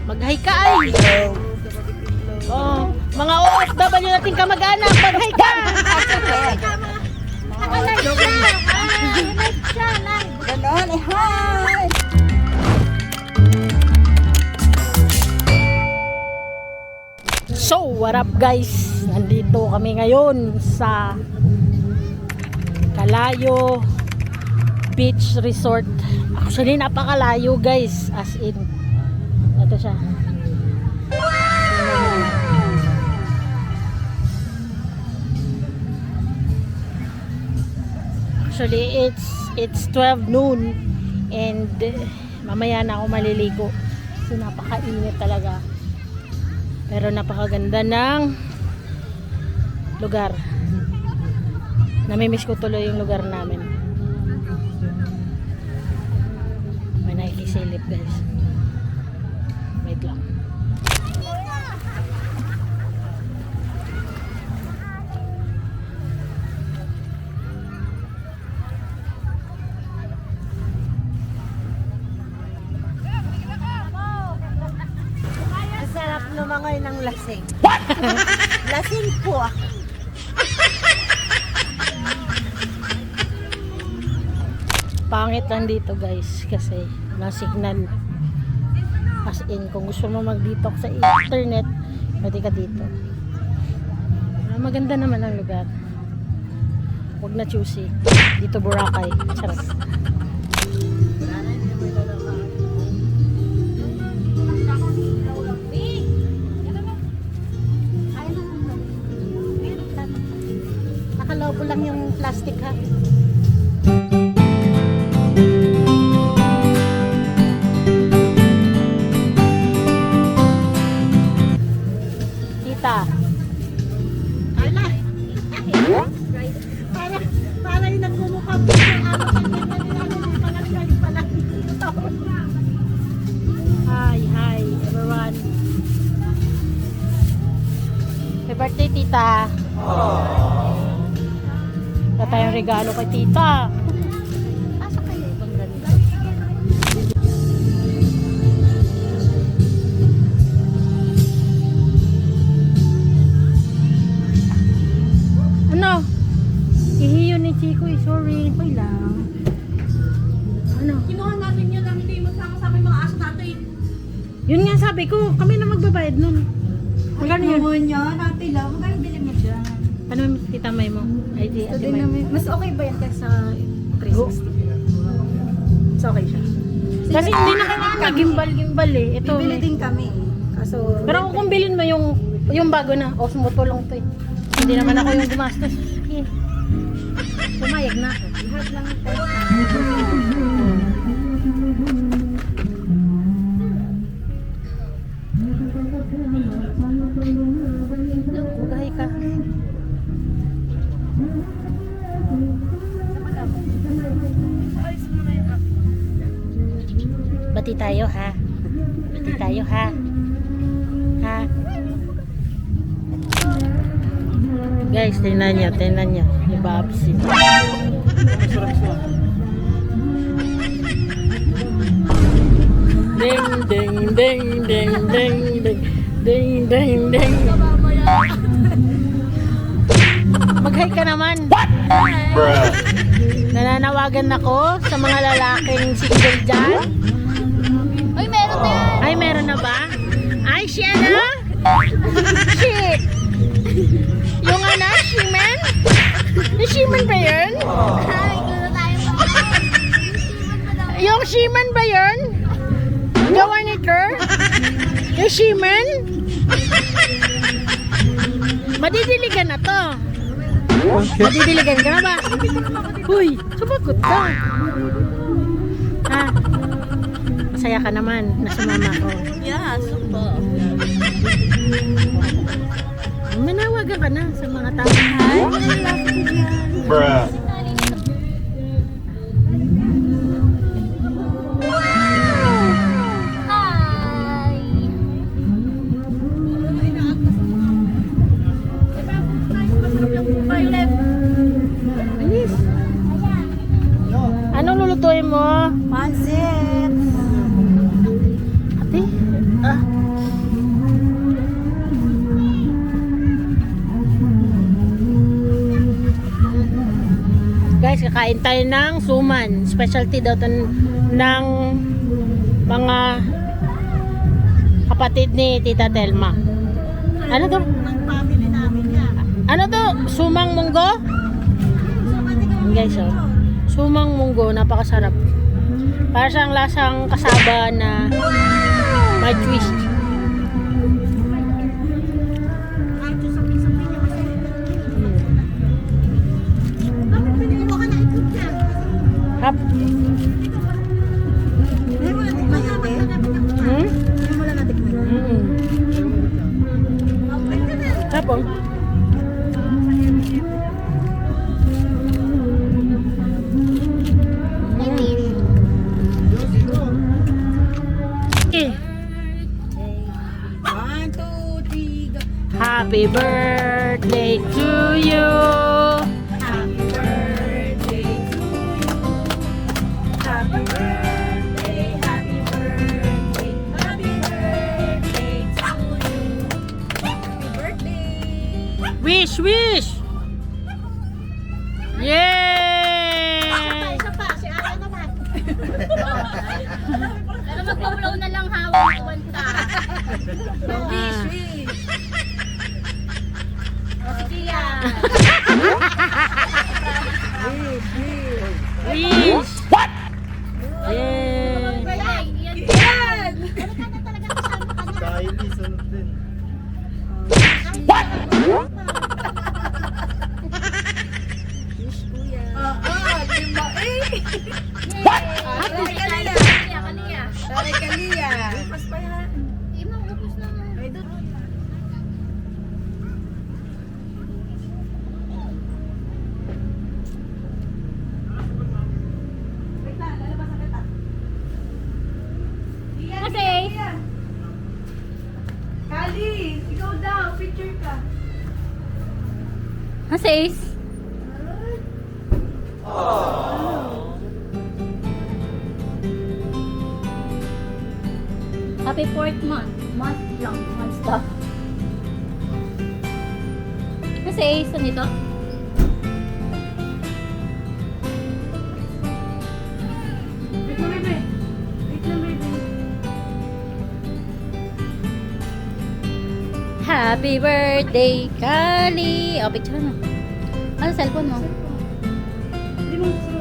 Mag-hi ka ay. Oh, mga OFW nating kamag-anak, mag-hi ka. Like siya, like. Ganon, hi! So, what up guys? Nandito kami ngayon sa Kalayo Beach Resort. Actually, napakalayo guys. As in, ito siya. Actually, it's 12 noon and mamaya na ako maliligo. So, napakainit talaga. Pero napakaganda ng lugar. Namimiss ko tuloy yung lugar namin. May nakikisilip guys. Wait lang. Sarap lumangoy ng lasing. Lasing po ako. Pangit lang dito guys kasi walang signal. As in, kung gusto mo mag-detox sa internet, pwede ka dito. Maganda naman ang lugar. Huwag na choosy. Dito Boracay. Charot. Nakalobo lang yung plastic ha. Tita. Ala. Para yung nagmumukha po yung pangalit pala. Hi everyone. Happy birthday tita. Wala tayong regalo kay tita. Pasok kayo ibang ganito. Ano? Ihiyo ni Chico eh. Sorry. Okay lang. Ano? Kinuha natin yun ang hindi magsama-sama yung mga aso natin. Yun nga sabi ko. Kami na magbabayad nun. Magkano yun? Ano niya? Nati lang. Magkano bilhin mo dyan? Ano tita May mo? Ay, di, ate May. Mas okay ba yan kaysa 360? Mas okay siya. Kasi hindi na kailangan na gimbal-gimbal eh. Ito. Bibili May. din kami. Kaso, Pero kung bilhin mo yung bago na, Osmo tulong to eh. Hindi naman ako yung gumastos. Eh, pumayag na ako. lahat lang ito. Bugay ka. Bati tayo ha. Bati tayo ha. Ha. Guys, tingnan nyo. Yung babsi. Ding, ding, ding, ding, ding, ding. Ding, ding, ding. Mag-hi ka naman. Nananawagan ako sa mga lalaking single dyan. Uy, meron na yan! Ay, meron na ba? Ay, si ano? Shit! Yung ano, Shiman? Yung Shiman ba yun? Ay, gulo tayo pa. Yung Shiman ba yun? Gawa ni Kerr? Yung Shiman? Madidiligan na to. Madidiligan ka na ba? Uy, sumagot ka. Ha? Masaya ka naman na sumama ko. Yeah, super. Manawagan ka na sa mga tao. Bruh. Hi! Alis. Anong lulutuin mo? Pansit! Ate? Kakain tayo ng suman. Specialty daw to ng mga kapatid ni Tita Telma. Ano to? Ng family namin yan. Ano to? Sumang munggo? Guys, oh. Sumang munggo, napakasarap. Para siyang lasang kasaba na may twist. Kahit yung sabi-sabi niya masarap. Bakit pinili mo ka na itlog yan? Hap. Hindi mo na tikman yan, eh. Hmm? Hindi mo na natikman yan. Hap, oh. Eh. 1, 2, 3, go. Happy birthday to you. Happy birthday to you. Happy birthday, happy birthday, happy birthday to you. Happy birthday. Wish, wish. Yay! Isa pa, si Ara naman. Pero magpa-blow na lang hawak tuwan ka. Ah. Tia. Wish. What? Yay! Ay, yan. Yan! Kylie, sunod din. Lima eh. Kaliya. Sorry, Kalia. Mas pa yan. Ubus na. Ay, doon. Kasi, Kali, ikaw daw, picture ka. Hasis. Happy 4th month. Month lang. Month stuff. Kasi, saan ito? Wait lang, baby. Wait lang, baby. Happy birthday, Kali! O, picture mo. Ano, cellphone mo? Hindi mo gusto mo.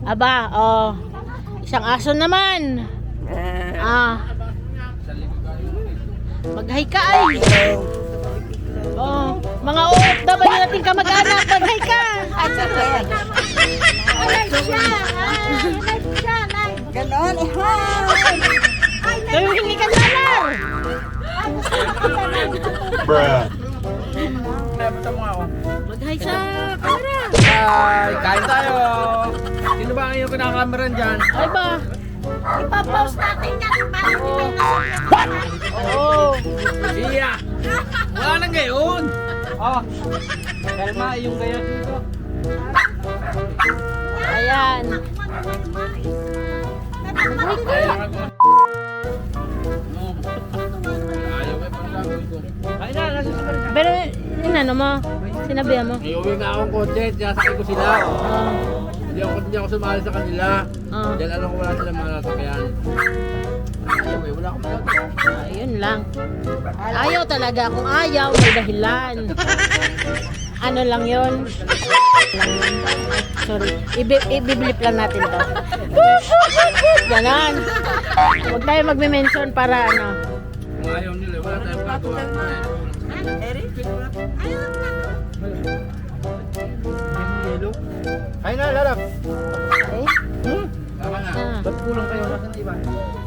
Aba, oh. Isang aso naman. Ah. Mag-hi ka ay. Oh, mga OFW natin kamag-anak, mag-hi ka. Live siya! Live siya! Live! Ganon, hi! Kayo hindi ka lalar. Bruh. Mag-hi sa camera. Hi! Kain tayo! Sino ba ang iyong kinakamaran dyan? Ay ba? Ipapost natin yan para hindi tayo nasusunod. Oo. Siya! Wala nang gayon! Oh! Kalma, yung gayon dito. Ayan. Kailangan ko. Ayaw may pagkakawin ko. Kain na, nasa sa ka. Pero, inano mo? Sinabihan mo? May uwi nga akong kotse, sinasakay ko sila. Oh. Hindi ako sumali sa kanila. Oh. Dahil alam ko wala silang mga nasakyan. Ayaw eh, wala akong magagawa. Ayun lang. Ayaw talaga. Kung ayaw, may dahilan. Ano lang yun? Sorry. Ibiblip lang natin to. Ganon. Huwag tayo magme-mention para ano. Kung ayaw nila, wala tayong pagawa. Ay na, lalap. Okay? Tama na. Ah. Ba't kulang kayo? Nasaan na iba?